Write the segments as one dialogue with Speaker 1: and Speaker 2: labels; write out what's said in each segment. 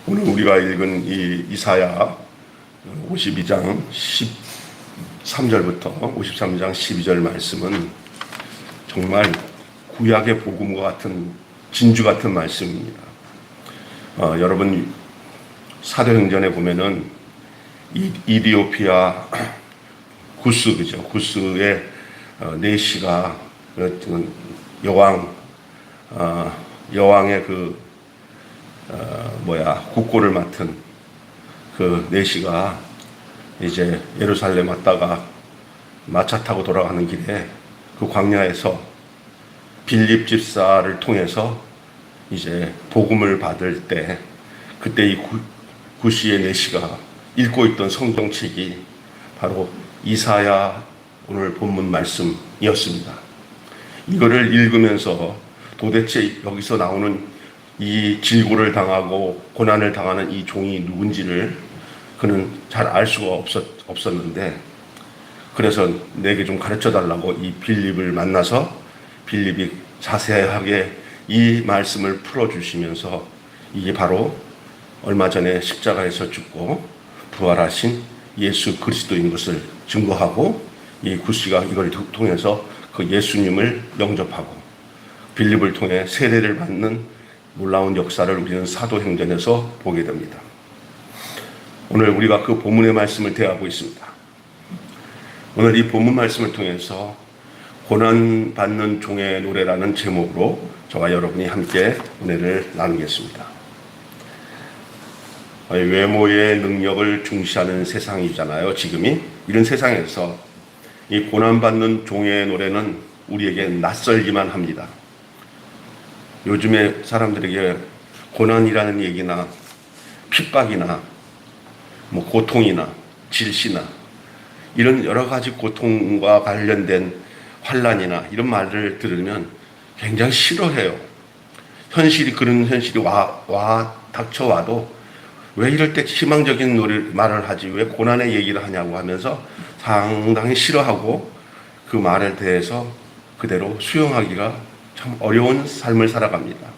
Speaker 1: 오늘 우리가 읽은 이 이사야 52장 13절부터 53장 12절 말씀은 정말 구약의 복음과 같은 진주 같은 말씀입니다. 여러분 사도행전에 보면은 이디오피아 구스, 그죠? 구스의 네시가 여왕의 국고를 맡은 그 네시가 이제 예루살렘 왔다가 마차 타고 돌아가는 길에 그 광야에서 빌립 집사를 통해서 이제 복음을 받을 때, 그때 이 구시의 네시가 읽고 있던 성경책이 바로 이사야 오늘 본문 말씀이었습니다. 이거를 읽으면서 도대체 여기서 나오는 이 질고를 당하고 고난을 당하는 이 종이 누군지를 그는 잘 알 수가 없었는데, 그래서 내게 좀 가르쳐 달라고 이 빌립을 만나서 빌립이 자세하게 이 말씀을 풀어주시면서 이게 바로 얼마 전에 십자가에서 죽고 부활하신 예수 그리스도인 것을 증거하고, 이 구시가 이걸 통해서 그 예수님을 영접하고 빌립을 통해 세례를 받는 놀라운 역사를 우리는 사도행전에서 보게 됩니다. 오늘 우리가 그 본문의 말씀을 대하고 있습니다. 오늘 이 본문 말씀을 통해서 고난받는 종의 노래라는 제목으로 저와 여러분이 함께 은혜를 나누겠습니다. 외모의 능력을 중시하는 세상이잖아요, 지금이. 이런 세상에서 이 고난받는 종의 노래는 우리에게 낯설기만 합니다. 요즘에 사람들에게 고난이라는 얘기나 핍박이나 고통이나 질시나 이런 여러 가지 고통과 관련된 환난이나 이런 말을 들으면 굉장히 싫어해요. 그런 현실이 닥쳐와도 왜 이럴 때 희망적인 말을 하지, 왜 고난의 얘기를 하냐고 하면서 상당히 싫어하고 그 말에 대해서 그대로 수용하기가 참 어려운 삶을 살아갑니다.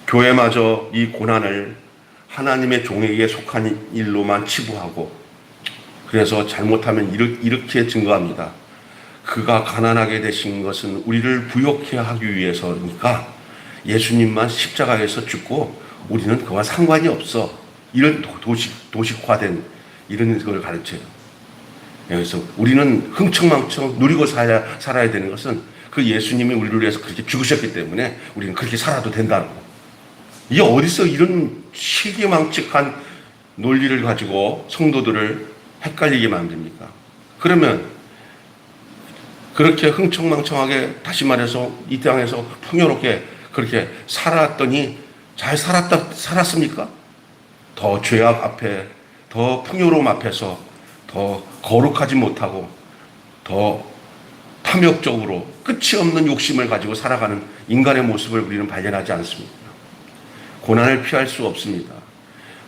Speaker 1: 교회마저 이 고난을 하나님의 종에게 속한 일로만 치부하고, 그래서 잘못하면 이렇게 증거합니다. 그가 가난하게 되신 것은 우리를 부욕해 하기 위해서니까 예수님만 십자가에서 죽고 우리는 그와 상관이 없어. 이런 도식화된 이런 걸 가르쳐요. 그래서 우리는 흥청망청 누리고 살아야 되는 것은 그 예수님이 우리를 위해서 그렇게 죽으셨기 때문에 우리는 그렇게 살아도 된다는 거. 이게 어디서 이런 시기망측한 논리를 가지고 성도들을 헷갈리게 만듭니까? 그러면 그렇게 흥청망청하게, 다시 말해서 이 땅에서 풍요롭게 그렇게 살았더니 잘 살았습니까? 더 죄악 앞에, 더 풍요로움 앞에서 더 거룩하지 못하고 더 탐욕적으로 끝이 없는 욕심을 가지고 살아가는 인간의 모습을 우리는 발견하지 않습니다. 고난을 피할 수 없습니다.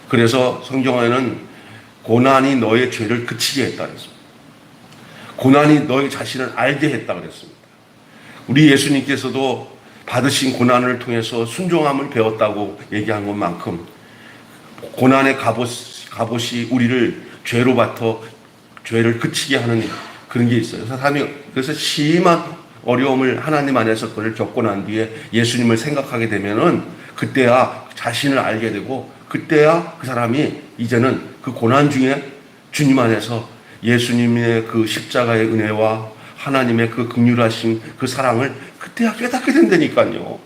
Speaker 1: 그래서 성경에는 고난이 너의 죄를 그치게 했다 그랬습니다. 고난이 너의 자신을 알게 했다 그랬습니다. 우리 예수님께서도 받으신 고난을 통해서 순종함을 배웠다고 얘기한 것만큼 고난의 갑옷이 우리를 죄로부터 죄를 그치게 하는 그런 게 있어요. 그래서 심한 어려움을 하나님 안에서 그걸 겪고 난 뒤에 예수님을 생각하게 되면은 그때야 자신을 알게 되고, 그때야 그 사람이 이제는 그 고난 중에 주님 안에서 예수님의 그 십자가의 은혜와 하나님의 그 긍휼하신 그 사랑을 그때야 깨닫게 된다니까요.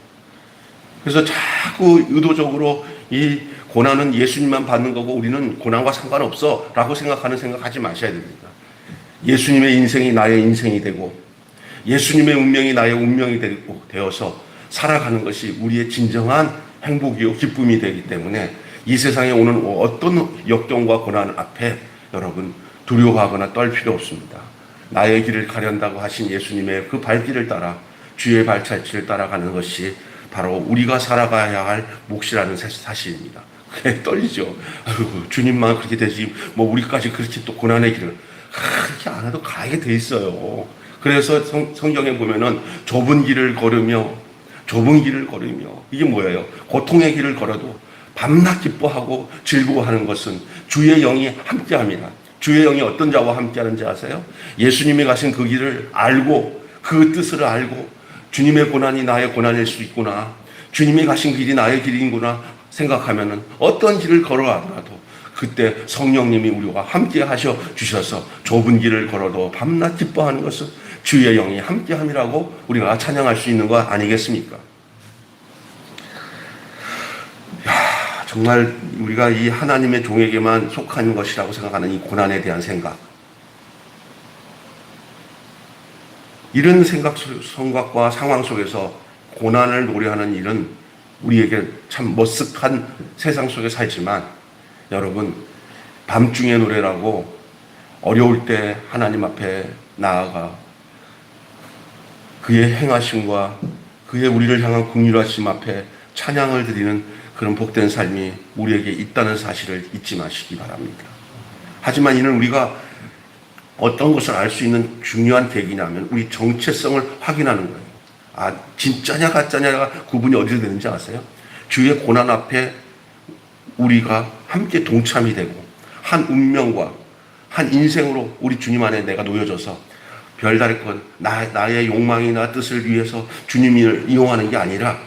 Speaker 1: 그래서 자꾸 의도적으로 이 고난은 예수님만 받는 거고 우리는 고난과 상관없어 라고 생각하지 마셔야 됩니다. 예수님의 인생이 나의 인생이 되고 예수님의 운명이 나의 운명이 되어서 살아가는 것이 우리의 진정한 행복이요 기쁨이 되기 때문에 이 세상에 오는 어떤 역경과 고난 앞에 여러분 두려워하거나 떨 필요 없습니다. 나의 길을 가련다고 하신 예수님의 그 발길을 따라 주의 발자취를 따라가는 것이 바로 우리가 살아가야 할 몫이라는 사실입니다. 그게 떨리죠. 아이고, 주님만 그렇게 되지 우리까지 그렇게 또 고난의 길을 그렇게 안 해도 가게 돼 있어요. 그래서 성경에 보면은 좁은 길을 걸으며 이게 뭐예요? 고통의 길을 걸어도 밤낮 기뻐하고 즐거워하는 것은 주의 영이 함께합니다. 주의 영이 어떤 자와 함께하는지 아세요? 예수님이 가신 그 길을 알고 그 뜻을 알고 주님의 고난이 나의 고난일 수 있구나, 주님이 가신 길이 나의 길이구나 생각하면은 어떤 길을 걸어가더라도 그때 성령님이 우리와 함께 하셔 주셔서 좁은 길을 걸어도 밤낮 기뻐하는 것은 주의 영이 함께함이라고 우리가 찬양할 수 있는 거 아니겠습니까? 정말 우리가 이 하나님의 종에게만 속한 것이라고 생각하는 이 고난에 대한 생각, 이런 생각과 상황 속에서 고난을 노래하는 일은 우리에게 참 머쓱한 세상 속에 살지만, 여러분, 밤중의 노래라고 어려울 때 하나님 앞에 나아가 그의 행하심과 그의 우리를 향한 긍휼하심 앞에 찬양을 드리는 그런 복된 삶이 우리에게 있다는 사실을 잊지 마시기 바랍니다. 하지만 이는 우리가 어떤 것을 알 수 있는 중요한 계기냐면 우리 정체성을 확인하는 거예요. 아, 진짜냐 가짜냐가 구분이 어디서 되는지 아세요? 주의 고난 앞에 우리가 함께 동참이 되고 한 운명과 한 인생으로 우리 주님 안에 내가 놓여져서 별다를 것 나의 욕망이나 뜻을 위해서 주님을 이용하는 게 아니라,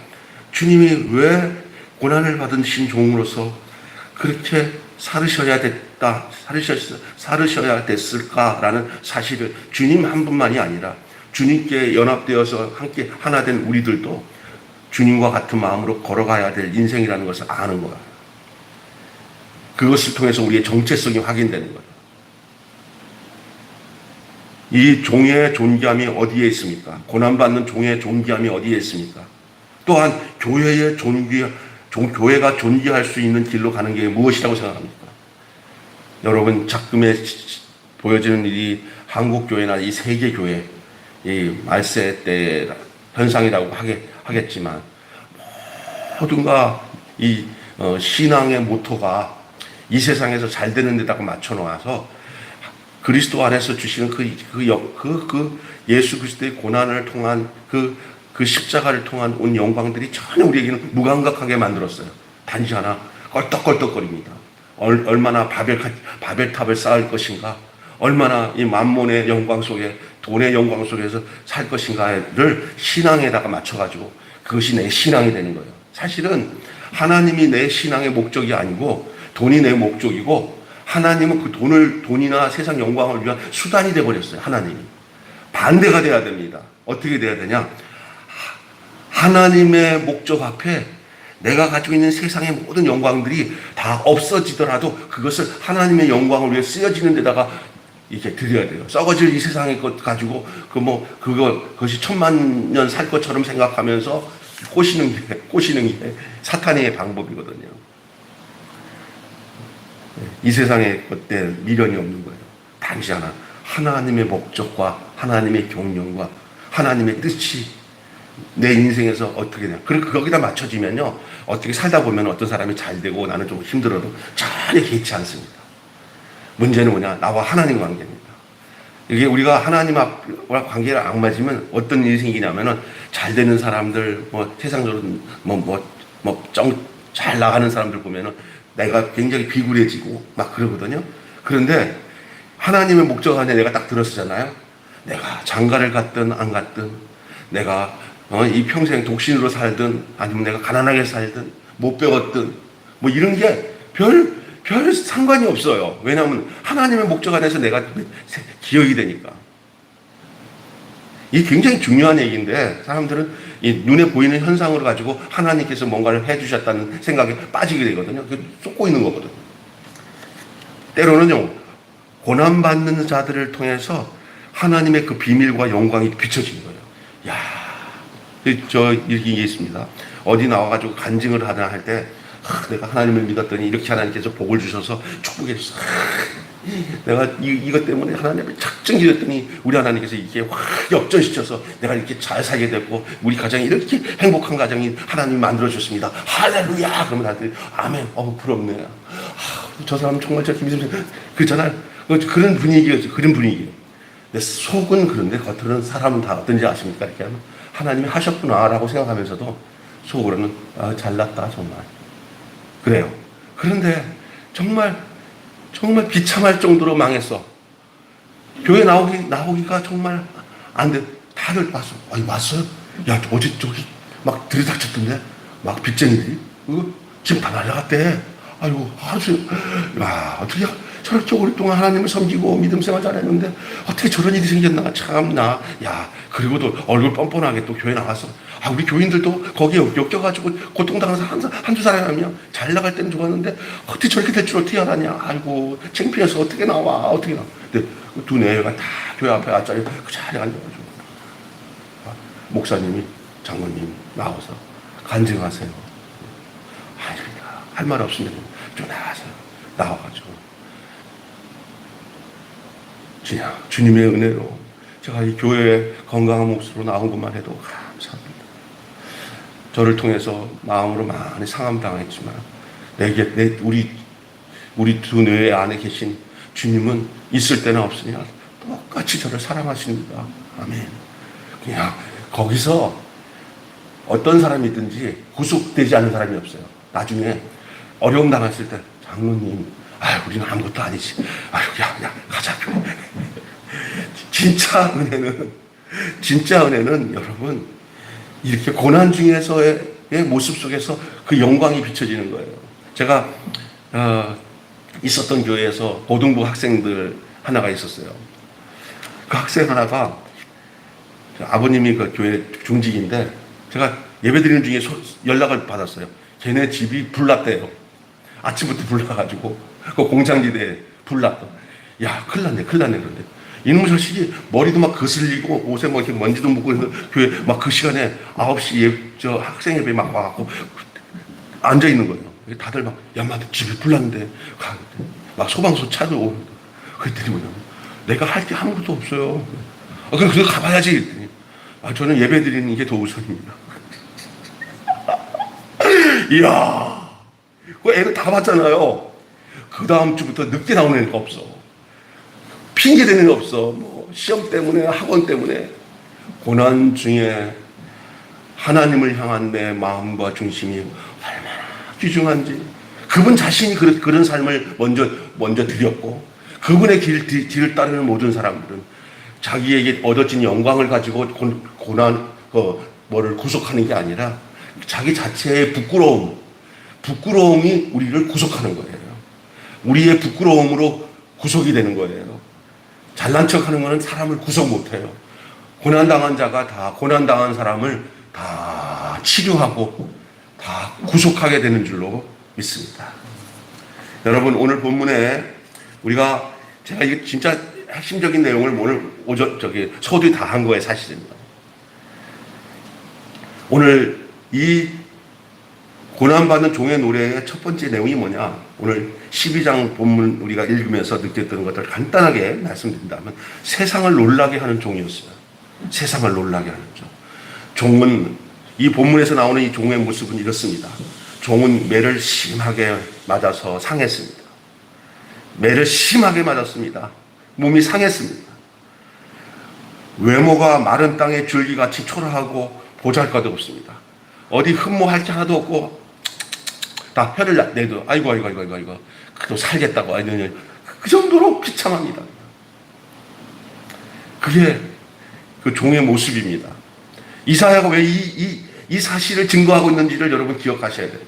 Speaker 1: 주님이 왜 고난을 받으신 종으로서 그렇게 살으셔야 됐을까라는 사실을 주님 한 분만이 아니라 주님께 연합되어서 함께 하나 된 우리들도 주님과 같은 마음으로 걸어가야 될 인생이라는 것을 아는 거야. 그것을 통해서 우리의 정체성이 확인되는 거야. 이 종의 존귀함이 어디에 있습니까? 고난받는 종의 존귀함이 어디에 있습니까? 또한 교회가 존귀할 수 있는 길로 가는 게 무엇이라고 생각합니까? 여러분, 작금에 보여지는 일이 한국교회나 이 세계교회, 이 말세 때 현상이라고 하겠지만, 모든가 이 신앙의 모토가 이 세상에서 잘 되는 데다가 맞춰놓아서 그리스도 안에서 주시는 그 예수 그리스도의 고난을 통한 그 십자가를 통한 온 영광들이 전혀 우리에게는 무감각하게 만들었어요. 단지 하나 껄떡껄떡거립니다. 얼마나 바벨탑을 쌓을 것인가, 얼마나 이 만몬의 영광 속에, 돈의 영광 속에서 살 것인가를 신앙에다가 맞춰가지고 그것이 내 신앙이 되는 거예요. 사실은 하나님이 내 신앙의 목적이 아니고 돈이 내 목적이고, 하나님은 그 돈이나 세상 영광을 위한 수단이 되어버렸어요. 하나님이. 반대가 돼야 됩니다. 어떻게 돼야 되냐? 하나님의 목적 앞에 내가 가지고 있는 세상의 모든 영광들이 다 없어지더라도 그것을 하나님의 영광을 위해 쓰여지는 데다가 이렇게 드려야 돼요. 썩어질 이 세상의 것 가지고 그것이 천만 년 살 것처럼 생각하면서 꼬시는 게 사탄의 방법이거든요. 이 세상의 것에 미련이 없는 거예요. 단지 하나, 하나님의 목적과 하나님의 경륜과 하나님의 뜻이 내 인생에서 어떻게 돼요? 그리고 거기다 맞춰지면요, 어떻게 살다 보면 어떤 사람이 잘 되고 나는 좀 힘들어도 전혀 개의치 않습니다. 문제는 뭐냐? 나와 하나님 관계입니다. 이게 우리가 하나님 앞과 관계가 안 맞으면 어떤 일이 생기냐면은 잘 되는 사람들, 세상적으로 잘 나가는 사람들 보면은 내가 굉장히 비굴해지고 막 그러거든요. 그런데 하나님의 목적 안에 내가 딱 들었잖아요. 내가 장가를 갔든 안 갔든, 내가 이 평생 독신으로 살든 아니면 내가 가난하게 살든 못 배웠든 이런 게 별 상관이 없어요. 왜냐하면 하나님의 목적 안에서 내가 기억이 되니까. 이게 굉장히 중요한 얘기인데 사람들은 이 눈에 보이는 현상으로 가지고 하나님께서 뭔가를 해주셨다는 생각에 빠지게 되거든요. 쏟고 있는 거거든요. 때로는요, 고난받는 자들을 통해서 하나님의 그 비밀과 영광이 비춰지는 거예요. 야, 이렇게 얘기했습니다. 어디 나와가지고 간증을 하나 할 때, 내가 하나님을 믿었더니 이렇게 하나님께서 복을 주셔서 축복해 주셔서, 내가 이것 때문에 하나님을 작정 기렸더니 우리 하나님께서 이게 확 역전시켜서 내가 이렇게 잘 살게 됐고 우리 가정이 이렇게 행복한 가정이 하나님이 만들어주셨습니다. 할렐루야! 그러면 나한테 아멘. 부럽네. 저 사람 정말 저 김선생 그렇잖아요. 그런 분위기였죠. 그런 분위기. 내 속은 그런데 겉으로는 사람은 다 어떤지 아십니까? 이렇게 하면 하나님이 하셨구나라고 생각하면서도 속으로는 잘났다 정말. 그래요. 그런데 정말 비참할 정도로 망했어. 교회 나오기가 정말 안 돼. 다들 왔어. 아니, 왔어요? 야, 어제 저기 막 들이닥쳤던데? 막 빚쟁이들이? 지금 다 날라갔대. 아이고, 야, 어떻게 저렇게 오랫동안 하나님을 섬기고 믿음 생활 잘했는데 어떻게 저런 일이 생겼나? 참나. 야, 그리고도 얼굴 뻔뻔하게 또 교회 나갔어. 아, 우리 교인들도 거기에 엮여가지고 고통당해서 한두 사람이면 잘 나갈 때는 좋았는데 어떻게 저렇게 될 줄 어떻게 알았냐? 아이고, 창피해서 어떻게 나와? 어떻게 나와? 근데 두 내외가 다 교회 앞에 앞자리에 그 자리에 앉아가지고 목사님이, 장로님 나와서 간증하세요. 아닙니다. 할 말 없으면 좀 나가세요. 나와가지고 그냥 주님의 은혜로 제가 이 교회에 건강한 몫으로 나온 것만 해도 감사합니다. 저를 통해서 마음으로 많이 상함당했지만 우리 두 뇌 안에 계신 주님은 있을 때나 없으냐 똑같이 저를 사랑하십니다. 아멘. 그냥 거기서 어떤 사람이든지 구속되지 않는 사람이 없어요. 나중에 어려움 당했을 때 장로님, 우리는 아무것도 아니지. 야, 가자. 진짜 은혜는 여러분 이렇게 고난 중에서의 모습 속에서 그 영광이 비춰지는 거예요. 제가 있었던 교회에서 고등부 학생들 하나가 있었어요. 그 학생 하나가 아버님이 그 교회 중직인데 제가 예배드리는 중에 연락을 받았어요. 걔네 집이 불났대요. 아침부터 불나가지고 그 공장지대에 불났다. 야, 큰일 났네. 그런데 이놈의 자식이 머리도 막 거슬리고 옷에 뭐 이렇게 먼지도 묻고 해서 교회 막 그 시간에 9시 저 학생 예배 막 와갖고 앉아 있는 거예요. 다들 막 집이 불났는데 막 소방서 차도 오고 그랬더니 뭐냐면 내가 할 게 아무것도 없어요. 그럼 그거 가봐야지. 그랬더니 저는 예배 드리는 게 더 우선입니다. 이야, 그 애가 다 봤잖아요. 그 다음 주부터 늦게 나오는 애가 없어. 핑계 대는 애가 없어. 뭐 시험 때문에, 학원 때문에. 고난 중에 하나님을 향한 내 마음과 중심이 얼마나 귀중한지. 그분 자신이 그런 삶을 먼저 드렸고, 그분의 길을 따르는 모든 사람들은 자기에게 얻어진 영광을 가지고 뭐를 구속하는 게 아니라 자기 자체의 부끄러움이 우리를 구속하는 거예요. 우리의 부끄러움으로 구속이 되는 거예요. 잘난 척 하는 거는 사람을 구속 못 해요. 고난당한 자가 다 고난당한 사람을 다 치료하고 다 구속하게 되는 줄로 믿습니다. 여러분, 오늘 본문에 제가 이게 진짜 핵심적인 내용을 오늘 서두에 다 한 거예요, 사실입니다. 오늘 이 고난받는 종의 노래의 첫 번째 내용이 뭐냐? 오늘 12장 본문 우리가 읽으면서 느꼈던 것들을 간단하게 말씀드린다면 세상을 놀라게 하는 종이었어요. 세상을 놀라게 하는 종. 종은 이 본문에서 나오는 이 종의 모습은 이렇습니다. 종은 매를 심하게 맞아서 상했습니다. 매를 심하게 맞았습니다. 몸이 상했습니다. 외모가 마른 땅의 줄기같이 초라하고 보잘것도 없습니다. 어디 흠모할 게 하나도 없고 다 혀를 내도 아이고 그래도 살겠다고 그 정도로 비참합니다. 그게 그 종의 모습입니다. 이사야가 왜 이 사실을 증거하고 있는지를 여러분 기억하셔야 돼요.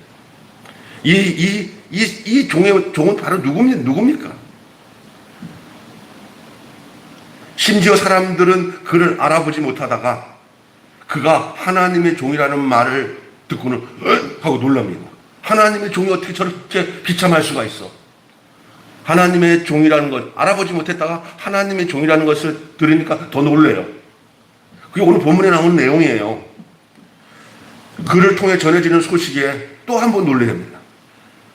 Speaker 1: 이 종은 바로 누굽니까? 심지어 사람들은 그를 알아보지 못하다가 그가 하나님의 종이라는 말을 듣고는 하고 놀랍니다. 하나님의 종이 어떻게 저렇게 비참할 수가 있어? 하나님의 종이라는 것 알아보지 못했다가 하나님의 종이라는 것을 들으니까 더 놀래요. 그게 오늘 본문에 나오는 내용이에요. 그를 통해 전해지는 소식에 또 한 번 놀라야 됩니다.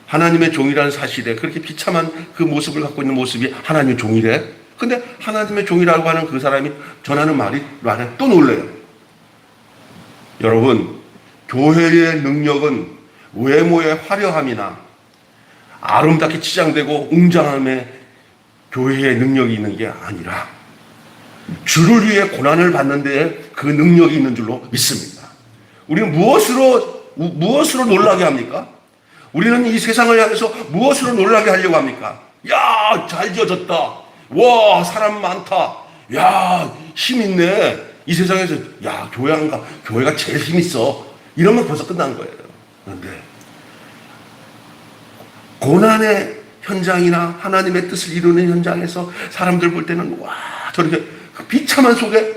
Speaker 1: 하나님의 종이라는 사실에 그렇게 비참한 그 모습을 갖고 있는 모습이 하나님의 종이래. 근데 하나님의 종이라고 하는 그 사람이 전하는 말에 또 놀래요. 여러분, 교회의 능력은 외모의 화려함이나 아름답게 치장되고 웅장함에 교회의 능력이 있는 게 아니라 주를 위해 고난을 받는 데에 그 능력이 있는 줄로 믿습니다. 우리는 무엇으로 놀라게 합니까? 우리는 이 세상을 향해서 무엇으로 놀라게 하려고 합니까? 야, 잘 지어졌다. 와, 사람 많다. 야, 힘 있네. 이 세상에서 야, 교회가 제일 힘 있어. 이러면 벌써 끝난 거예요. 그런데 고난의 현장이나 하나님의 뜻을 이루는 현장에서 사람들 볼 때는 와, 저렇게 그 비참한 속에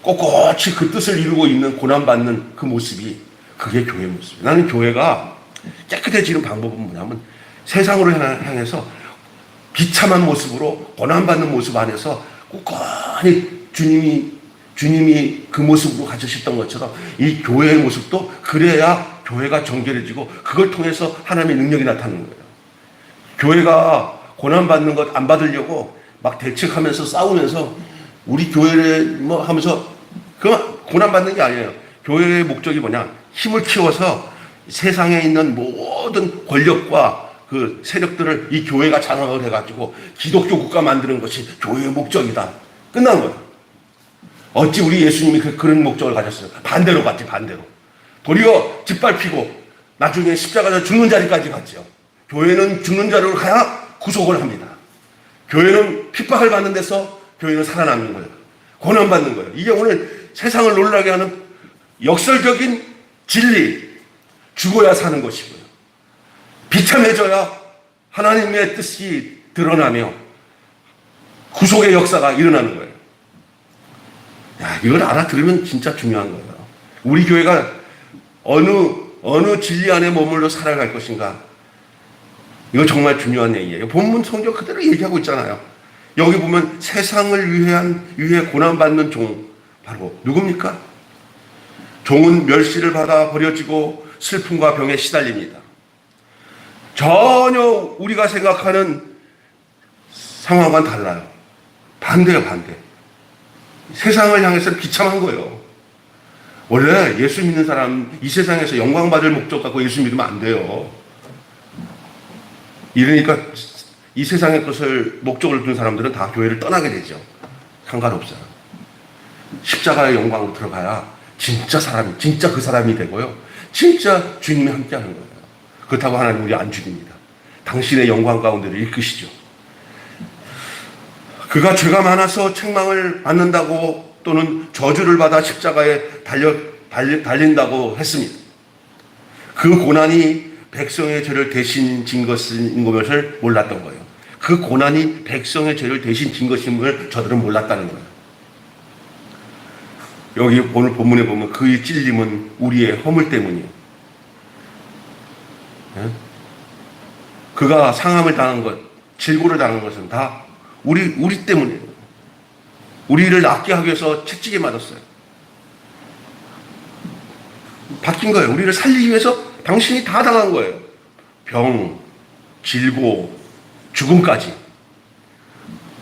Speaker 1: 꼿꼿이 그 뜻을 이루고 있는 고난받는 그 모습이, 그게 교회 모습이에요. 나는 교회가 깨끗해지는 방법은 뭐냐면 세상으로 향해서 비참한 모습으로 고난받는 모습 안에서 꿋꿋이 주님이 그 모습으로 가르치셨던 것처럼 이 교회의 모습도 그래야 교회가 정결해지고 그걸 통해서 하나님의 능력이 나타나는 거예요. 교회가 고난받는 것 안 받으려고 막 대책하면서 싸우면서 우리 교회를 뭐 하면서 그 고난받는 게 아니에요. 교회의 목적이 뭐냐? 힘을 키워서 세상에 있는 모든 권력과 그 세력들을 이 교회가 장악을 해가지고 기독교 국가 만드는 것이 교회의 목적이다. 끝난 거예요. 어찌 우리 예수님이 그런 목적을 가졌어요? 반대로 갔지, 반대로. 도리어 짓밟히고 나중에 십자가에서 죽는 자리까지 갔죠. 교회는 죽는 자리로 가야 구속을 합니다. 교회는 핍박을 받는 데서 교회는 살아남는 거예요. 고난받는 거예요. 이게 오늘 세상을 놀라게 하는 역설적인 진리. 죽어야 사는 것이고요. 비참해져야 하나님의 뜻이 드러나며 구속의 역사가 일어나는 거예요. 야, 이걸 알아들으면 진짜 중요한 거예요. 우리 교회가 어느 진리 안에 머물러 살아갈 것인가. 이거 정말 중요한 얘기예요. 본문 성경 그대로 얘기하고 있잖아요. 여기 보면 세상을 위해 고난받는 종, 바로 누굽니까? 종은 멸시를 받아 버려지고 슬픔과 병에 시달립니다. 전혀 우리가 생각하는 상황과는 달라요. 반대예요, 반대. 세상을 향해서 비참한 거예요. 원래 예수 믿는 사람, 이 세상에서 영광 받을 목적 갖고 예수 믿으면 안 돼요. 이러니까 이 세상의 것을 목적을 둔 사람들은 다 교회를 떠나게 되죠. 상관없어요. 십자가의 영광으로 들어가야 진짜 그 사람이 되고요. 진짜 주님이 함께 하는 거예요. 그렇다고 하나님 우리 안 죽입니다. 당신의 영광 가운데를 이끄시죠. 그가 죄가 많아서 책망을 받는다고 또는 저주를 받아 십자가에 달린다고 했습니다. 그 고난이 백성의 죄를 대신 진 것을 몰랐던 거예요. 그 고난이 백성의 죄를 대신 진 것임을 저들은 몰랐다는 거예요. 여기 오늘 본문에 보면 그의 찔림은 우리의 허물 때문이에요. 그가 상함을 당한 것, 질고를 당한 것은 다 우리 때문이에요. 우리를 낫게 하기 위해서 채찍에 맞았어요. 바뀐 거예요. 우리를 살리기 위해서 당신이 다 당한 거예요. 병, 질고, 죽음까지,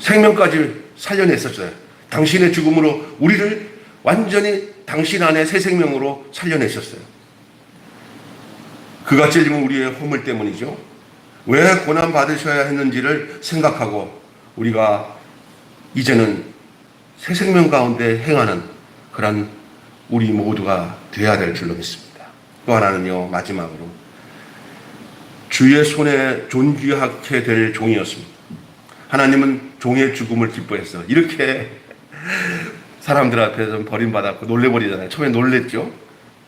Speaker 1: 생명까지 살려냈었어요. 당신의 죽음으로 우리를 완전히 당신 안에 새 생명으로 살려내셨어요. 그가 찔림은 우리의 허물 때문이죠. 왜 고난 받으셔야 했는지를 생각하고 우리가 이제는 새 생명 가운데 행하는 그런 우리 모두가 되어야 될 줄로 믿습니다. 또 하나는요, 마지막으로 주의 손에 존귀하게 될 종이었습니다. 하나님은 종의 죽음을 기뻐했어요. 이렇게 사람들 앞에서 버림받았고 놀래버리잖아요. 처음에 놀랬죠.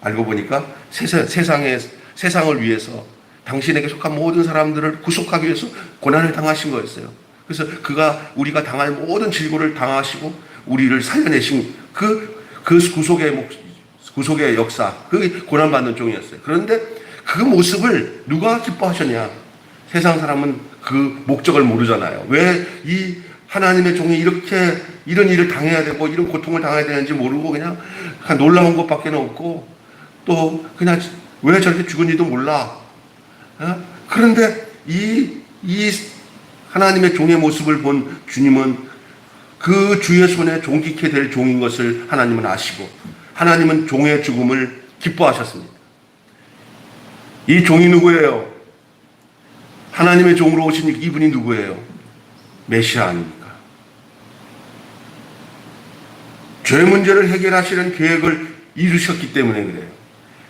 Speaker 1: 알고 보니까 세상을 위해서 당신에게 속한 모든 사람들을 구속하기 위해서 고난을 당하신 거였어요. 그래서 그가 우리가 당할 모든 질고를 당하시고 우리를 살려내신 그 구속의 역사, 그 고난받는 종이었어요. 그런데 그 모습을 누가 기뻐하셨냐? 세상 사람은 그 목적을 모르잖아요. 왜 이 하나님의 종이 이런 일을 당해야 되고 이런 고통을 당해야 되는지 모르고 그냥 놀라운 것밖에 없고 또 그냥 왜 저렇게 죽은지도 몰라. 그런데 이 하나님의 종의 모습을 본 주님은 그 주의 손에 존귀케 될 종인 것을 하나님은 아시고 하나님은 종의 죽음을 기뻐하셨습니다. 이 종이 누구예요? 하나님의 종으로 오신 이분이 누구예요? 메시아 아닙니까? 죄 문제를 해결하시는 계획을 이루셨기 때문에 그래요.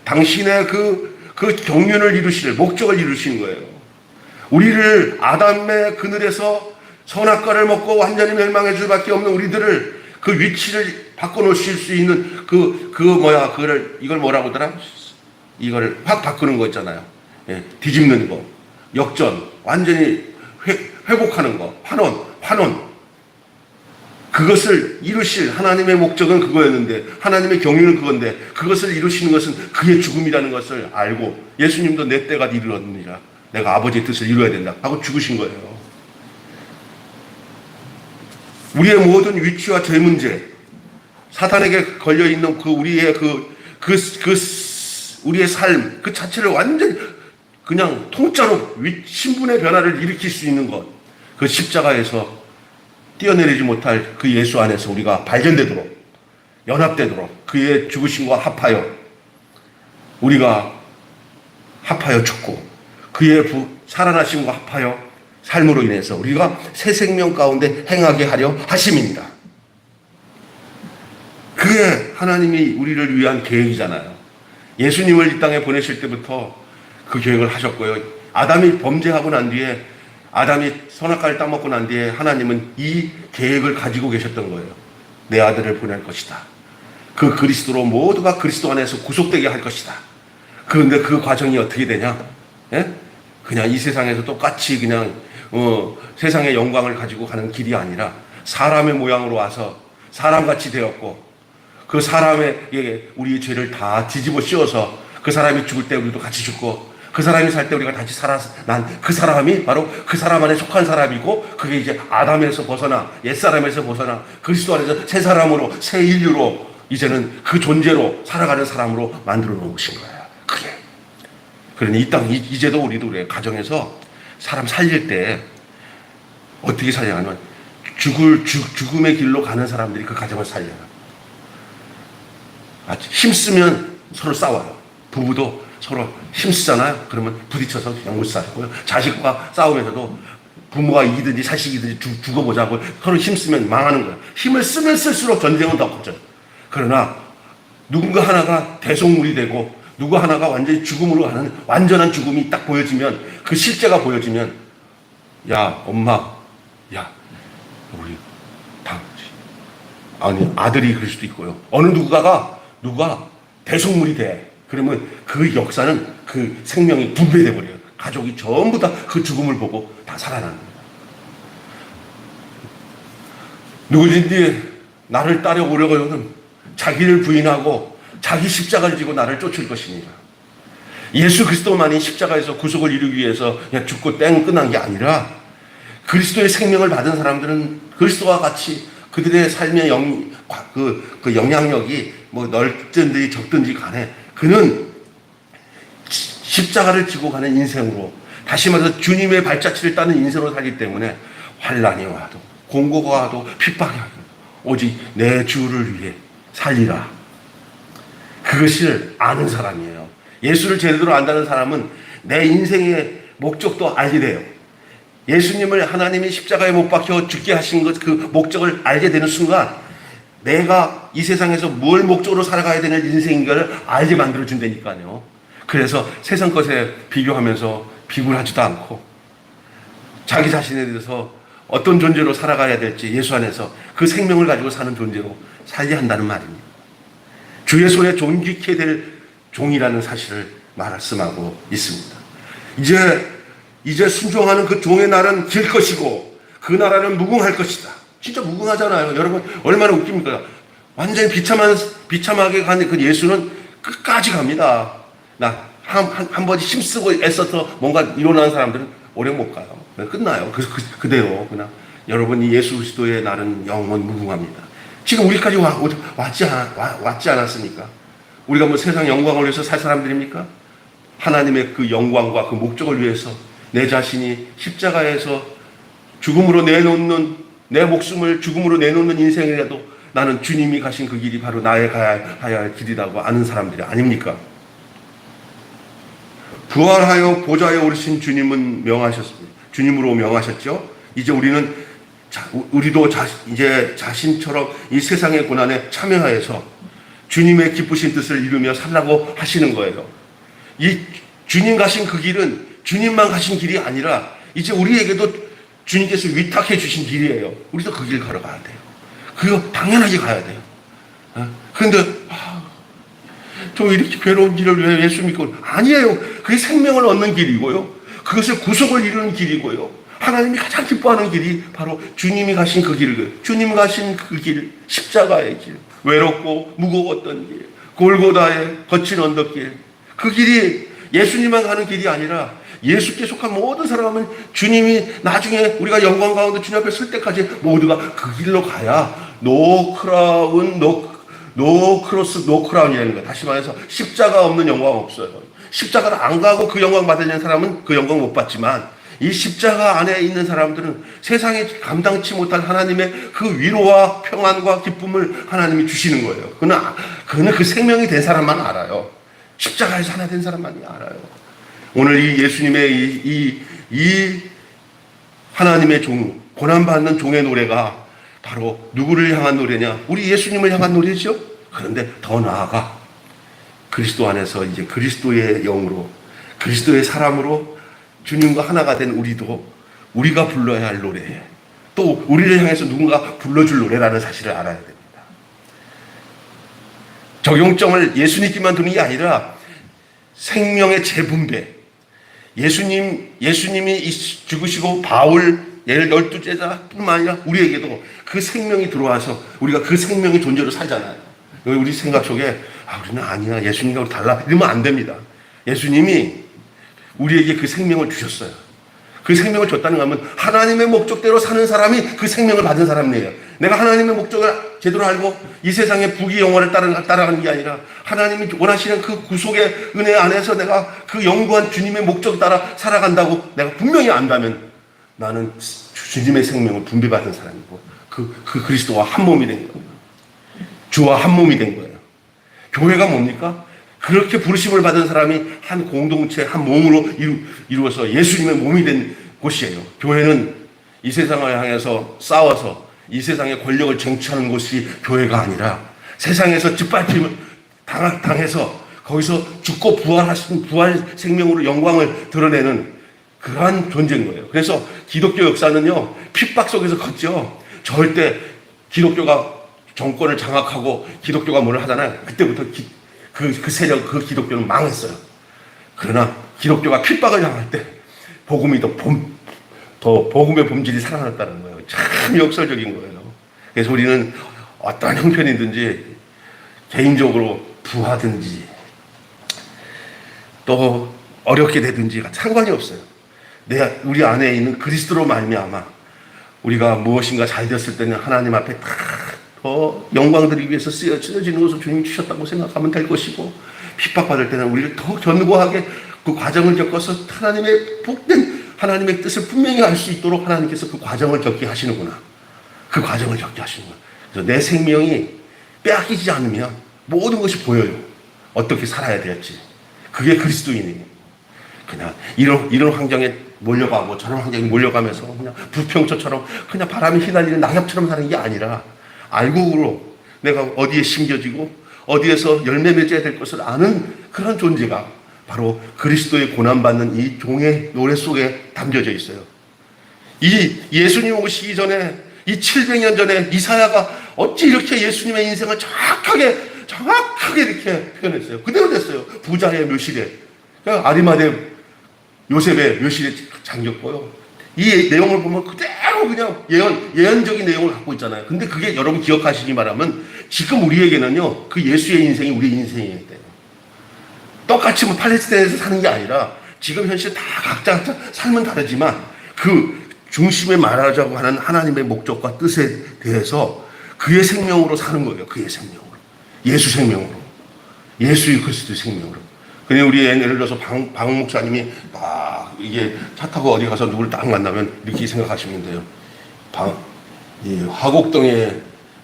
Speaker 1: 당신의 그 그 경륜을 이루실 목적을 이루시는 거예요. 우리를 아담의 그늘에서 선악과를 먹고 완전히 멸망해 줄 밖에 없는 우리들을 그 위치를 바꿔놓으실 수 있는 이걸 뭐라고 하더라? 이걸 확 바꾸는 거 있잖아요. 예, 뒤집는 거, 역전, 완전히 회복하는 거, 환원. 그것을 이루실 하나님의 목적은 그거였는데, 하나님의 경륜은 그건데, 그것을 이루시는 것은 그의 죽음이라는 것을 알고, 예수님도 내 때가 이르렀느니라, 내가 아버지의 뜻을 이루어야 된다 하고 죽으신 거예요. 우리의 모든 위치와 죄 문제, 사탄에게 걸려있는 우리의 삶, 그 자체를 완전히 그냥 통째로 신분의 변화를 일으킬 수 있는 것, 그 십자가에서 뛰어내리지 못할 그 예수 안에서 우리가 발견되도록, 연합되도록, 그의 죽으심과 합하여 우리가 합하여 죽고, 그의 살아나심과 합하여 삶으로 인해서 우리가 새 생명 가운데 행하게 하려 하심입니다. 그게 하나님이 우리를 위한 계획이잖아요. 예수님을 이 땅에 보내실 때부터 그 계획을 하셨고요. 아담이 범죄하고 난 뒤에, 아담이 선악과를 따먹고 난 뒤에 하나님은 이 계획을 가지고 계셨던 거예요. 내 아들을 보낼 것이다. 그 그리스도로 모두가 그리스도 안에서 구속되게 할 것이다. 그런데 그 과정이 어떻게 되냐? 예? 그냥 이 세상에서 똑같이 그냥 세상의 영광을 가지고 가는 길이 아니라 사람의 모양으로 와서 사람같이 되었고, 그 사람에게 우리의 죄를 다 뒤집어 씌워서 그 사람이 죽을 때 우리도 같이 죽고, 그 사람이 살 때 우리가 다시 난 그 사람이 바로 그 사람 안에 속한 사람이고, 그게 이제 아담에서 벗어나 옛사람에서 벗어나 그리스도 안에서 새 사람으로, 새 인류로, 이제는 그 존재로 살아가는 사람으로 만들어 놓으신 거예요. 그게. 그러니 이 땅 이제도 우리도 우리 가정에서 사람 살릴 때 어떻게 살려가냐면, 죽음의 길로 가는 사람들이 그 가정을 살려요. 힘쓰면 서로 싸워요. 부부도 서로 힘쓰잖아요. 그러면 부딪혀서 그냥 못 살고요. 자식과 싸우면서도 부모가 이기든지 자식이든지 죽어보자고 서로 힘쓰면 망하는 거예요. 힘을 쓰면 쓸수록 전쟁은 더 커져요. 그러나 누군가 하나가 대속물이 되고, 누구 하나가 완전히 죽음으로 가는 완전한 죽음이 딱 보여지면, 그 실제가 보여지면, 야 엄마, 야 우리 아들이 그럴 수도 있고요. 어느 누가 대속물이 돼. 그러면 그 역사는, 그 생명이 분배돼 버려요. 가족이 전부 다 그 죽음을 보고 다 살아나는 거예요. 누구든지 나를 따라오려거든 자기를 부인하고 자기 십자가를 지고 나를 쫓을 것입니다. 예수 그리스도만이 십자가에서 구속을 이루기 위해서 그냥 죽고 땡 끝난 게 아니라, 그리스도의 생명을 받은 사람들은 그리스도와 같이 그들의 삶의 영향력이 뭐 넓든지 적든지 간에, 그는 십자가를 지고 가는 인생으로, 다시 말해서 주님의 발자취를 따는 인생으로 살기 때문에 환난이 와도 공고가 와도 핍박이 와도 오직 내 주를 위해 살리라. 그것을 아는 사람이에요. 예수를 제대로 안다는 사람은 내 인생의 목적도 알게 돼요. 예수님을 하나님이 십자가에 못 박혀 죽게 하신 것, 그 목적을 알게 되는 순간, 내가 이 세상에서 뭘 목적으로 살아가야 되는 인생인가를 알게 만들어준다니까요. 그래서 세상 것에 비교하면서 비굴하지도 않고, 자기 자신에 대해서 어떤 존재로 살아가야 될지 예수 안에서 그 생명을 가지고 사는 존재로 살게 한다는 말입니다. 주의 손에 존귀케 될 종이라는 사실을 말씀하고 있습니다. 이제 순종하는 그 종의 날은 길 것이고, 그 나라는 무궁할 것이다. 진짜 무궁하잖아요. 여러분, 얼마나 웃깁니까? 완전히 비참하게 가는 그 예수는 끝까지 갑니다. 한 번 힘쓰고 애써서 뭔가 일어나는 사람들은 오래 못 가요. 끝나요. 그대로. 그냥 여러분, 이 예수 그리스도의 날은 영원 무궁합니다. 지금 우리까지 왔지 않았습니까? 우리가 뭐 세상 영광을 위해서 살 사람들입니까? 하나님의 그 영광과 그 목적을 위해서 내 자신이 십자가에서 죽음으로 내놓는, 내 목숨을 죽음으로 내놓는 인생이라도 나는 주님이 가신 그 길이 바로 나의 가야 할 길이라고 아는 사람들이 아닙니까? 부활하여 보좌에 오르신 주님은 주님으로 명하셨죠. 이제 우리도 이제 자신처럼 이 세상의 고난에 참여하여서 주님의 기쁘신 뜻을 이루며 살라고 하시는 거예요. 이 주님 가신 그 길은 주님만 가신 길이 아니라 이제 우리에게도 주님께서 위탁해 주신 길이에요. 우리도 그 길 걸어가야 돼요. 그거 당연하게 가야 돼요. 그런데 저 이렇게 괴로운 길을 왜 예수 믿고? 아니에요. 그게 생명을 얻는 길이고요. 그것을 구속을 이루는 길이고요. 하나님이 가장 기뻐하는 길이 바로 주님이 가신 그 길을, 주님 가신 그 길, 십자가의 길, 외롭고 무거웠던 길, 골고다의 거친 언덕길, 그 길이 예수님만 가는 길이 아니라 예수께 속한 모든 사람은 주님이 나중에 우리가 영광 가운데 주님 앞에 설 때까지 모두가 그 길로 가야 노 크라운, 노 크로스, 노 크라운이라는 거예요. 다시 말해서 십자가 없는 영광 없어요. 십자가를 안 가고 그 영광 받으려는 사람은 그 영광 못 받지만 이 십자가 안에 있는 사람들은 세상에 감당치 못할 하나님의 그 위로와 평안과 기쁨을 하나님이 주시는 거예요. 그는 그 생명이 된 사람만 알아요. 십자가에서 하나 된 사람만이 알아요. 오늘 이 예수님의 이 하나님의 종, 고난받는 종의 노래가 바로 누구를 향한 노래냐? 우리 예수님을 향한 노래죠. 그런데 더 나아가 그리스도 안에서 이제 그리스도의 영으로, 그리스도의 사람으로 주님과 하나가 된 우리가 불러야 할 노래, 또 우리를 향해서 누군가 불러줄 노래라는 사실을 알아야 됩니다. 적용점을 예수님께만 두는 게 아니라 생명의 재분배, 예수님이 죽으시고 바울 12제자뿐만 아니라 우리에게도 그 생명이 들어와서 우리가 그 생명의 존재로 살잖아요. 우리 생각 속에 우리는 아니야, 예수님과 달라, 이러면 안 됩니다. 예수님이 우리에게 그 생명을 주셨어요. 그 생명을 줬다는 거 하면 하나님의 목적대로 사는 사람이 그 생명을 받은 사람이에요. 내가 하나님의 목적을 제대로 알고 이 세상의 부귀 영화를 따라가는 게 아니라 하나님이 원하시는 그 구속의 은혜 안에서 내가 그 영구한 주님의 목적 따라 살아간다고 내가 분명히 안다면 나는 주님의 생명을 분배받은 사람이고 그 그리스도와 한 몸이 된 거예요. 주와 한 몸이 된 거예요. 교회가 뭡니까? 그렇게 부르심을 받은 사람이 한 공동체, 한 몸으로 이루어서 예수님의 몸이 된 곳이에요. 교회는 이 세상을 향해서 싸워서 이 세상의 권력을 쟁취하는 곳이 교회가 아니라 세상에서 짓밟힘을 당해서 거기서 죽고 부활하신 부활 생명으로 영광을 드러내는 그러한 존재인 거예요. 그래서 기독교 역사는요, 핍박 속에서 컸죠. 절대 기독교가 정권을 장악하고 기독교가 뭘 하잖아요. 그때부터 그 세력, 그 기독교는 망했어요. 그러나 기독교가 핍박을 당할 때 복음이 더 복음의 본질이 살아났다는 거예요. 참 역설적인 거예요. 그래서 우리는 어떤 형편이든지 개인적으로 부하든지 또 어렵게 되든지 상관이 없어요. 우리 안에 있는 그리스도로 말미암아 우리가 무엇인가 잘 됐을 때는 하나님 앞에 더 영광 드리기 위해서 쓰여지는 것을 주님이 주셨다고 생각하면 될 것이고, 핍박받을 때는 우리를 더 견고하게 그 과정을 겪어서 하나님의 복된 하나님의 뜻을 분명히 알 수 있도록 하나님께서 그 과정을 겪게 하시는구나. 그 과정을 겪게 하시는구나. 그래서 내 생명이 빼앗기지 않으면 모든 것이 보여요. 어떻게 살아야 될지. 그게 그리스도인이에요. 그냥 이런 환경에 몰려가고 저런 환경에 몰려가면서 그냥 부평초처럼 그냥 바람에 휘날리는 낙엽처럼 사는 게 아니라 알곡으로 내가 어디에 심겨지고 어디에서 열매 맺어야 될 것을 아는 그런 존재가 바로 그리스도의 고난받는 이 종의 노래 속에 담겨져 있어요. 이 예수님 오시기 전에 이 700년 전에 이사야가 어찌 이렇게 예수님의 인생을 정확하게 이렇게 표현했어요. 그대로 됐어요. 부자의 묘실에, 아리마대 요셉의 묘실에 잠겼고요. 이 내용을 보면 그대로 그냥 예언적인 내용을 갖고 있잖아요. 근데 그게 여러분 기억하시기 바라면 지금 우리에게는요, 그 예수의 인생이 우리 인생이에요. 똑같이 팔레스타인에서 사는 게 아니라 지금 현실 다 각자 삶은 다르지만 그 중심에 말하자고 하는 하나님의 목적과 뜻에 대해서 그의 생명으로 사는 거예요. 그의 생명으로. 예수 생명으로. 예수 그리스도의 생명으로. 근데 우리 예를 들어서 방 목사님이 이게 차 타고 어디 가서 누구를 딱 만나면 이렇게 생각하시면 돼요. 이 화곡동에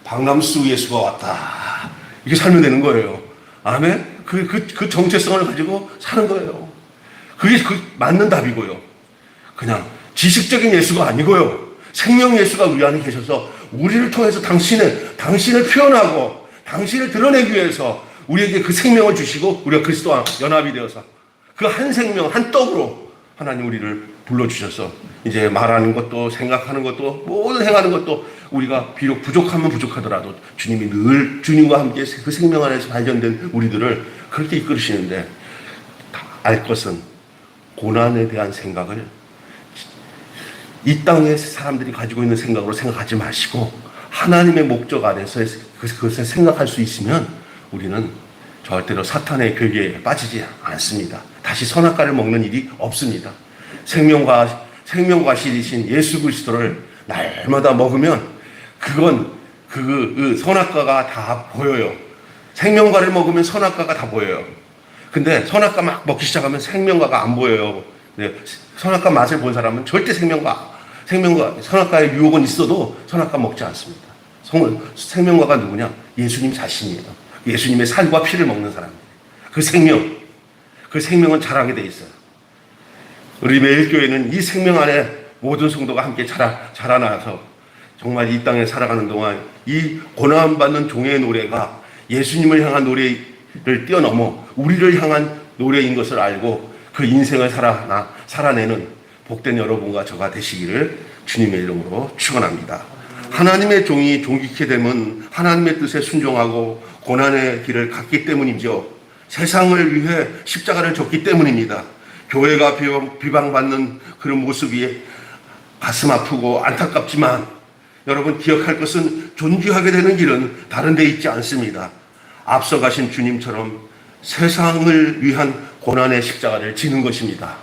Speaker 1: 박남수 예수가 왔다. 이렇게 살면 되는 거예요. 아멘? 그 정체성을 가지고 사는 거예요. 그게 맞는 답이고요. 그냥 지식적인 예수가 아니고요. 생명 예수가 우리 안에 계셔서 우리를 통해서 당신을 표현하고 당신을 드러내기 위해서 우리에게 그 생명을 주시고 우리가 그리스도와 연합이 되어서 그 한 생명, 한 떡으로 하나님 우리를 불러주셔서 이제 말하는 것도 생각하는 것도 모든 행하는 것도 우리가 비록 부족하면 부족하더라도 주님이 늘 주님과 함께 그 생명 안에서 발견된 우리들을 그렇게 이끌으시는데, 알 것은 고난에 대한 생각을 이 땅의 사람들이 가지고 있는 생각으로 생각하지 마시고 하나님의 목적 안에서 그것을 생각할 수 있으면 우리는 절대로 사탄의 괴계에 빠지지 않습니다. 다시 선악과를 먹는 일이 없습니다. 생명과 실이신 예수 그리스도를 날마다 먹으면 그건 그 선악과가 다 보여요. 생명과를 먹으면 선악과가 다 보여요. 근데 선악과 막 먹기 시작하면 생명과가 안 보여요. 선악과 맛을 본 사람은 절대 생명과 선악과의 유혹은 있어도 선악과 먹지 않습니다. 생명과가 누구냐? 예수님 자신이에요. 예수님의 살과 피를 먹는 사람입니다. 그 생명은 자라게 돼 있어요. 우리 매일교회는 이 생명 안에 모든 성도가 함께 자라나서 정말 이 땅에 살아가는 동안 이 고난받는 종의 노래가 예수님을 향한 노래를 뛰어넘어 우리를 향한 노래인 것을 알고 그 인생을 살아내는 복된 여러분과 저가 되시기를 주님의 이름으로 축원합니다. 하나님의 종이 존귀케 되면 하나님의 뜻에 순종하고 고난의 길을 갔기 때문이죠. 세상을 위해 십자가를 졌기 때문입니다. 교회가 비방받는 그런 모습이 가슴 아프고 안타깝지만 여러분 기억할 것은 존귀하게 되는 길은 다른 데 있지 않습니다. 앞서가신 주님처럼 세상을 위한 고난의 십자가를 지는 것입니다.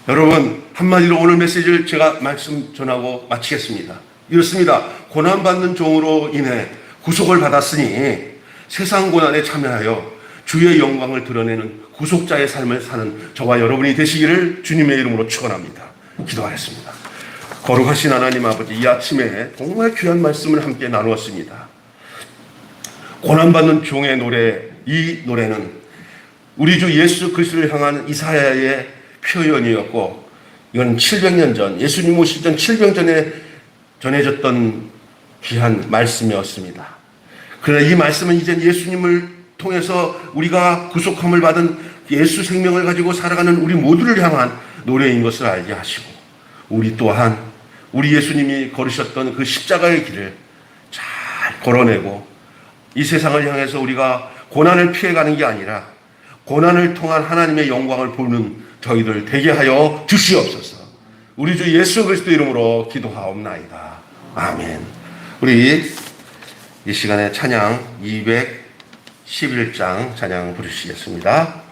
Speaker 1: 여러분, 한마디로 오늘 메시지를 제가 말씀 전하고 마치겠습니다. 이렇습니다. 고난받는 종으로 인해 구속을 받았으니 세상 고난에 참여하여 주의 영광을 드러내는 구속자의 삶을 사는 저와 여러분이 되시기를 주님의 이름으로 축원합니다. 기도하겠습니다. 거룩하신 하나님 아버지, 이 아침에 정말 귀한 말씀을 함께 나누었습니다. 고난받는 종의 노래, 이 노래는 우리 주 예수 그리스도를 향한 이사야의 표현이었고, 이건 700년 전, 예수님 오시기 전 700년 전에 전해졌던 귀한 말씀이었습니다. 그러나 이 말씀은 이제 예수님을 통해서 우리가 구속함을 받은 예수 생명을 가지고 살아가는 우리 모두를 향한 노래인 것을 알게 하시고, 우리 또한 우리 예수님이 걸으셨던 그 십자가의 길을 잘 걸어내고 이 세상을 향해서 우리가 고난을 피해가는 게 아니라 고난을 통한 하나님의 영광을 보는 저희들 되게 하여 주시옵소서. 우리 주 예수 그리스도 이름으로 기도하옵나이다. 아멘. 우리 이 시간에 찬양 211장 찬양 부르시겠습니다.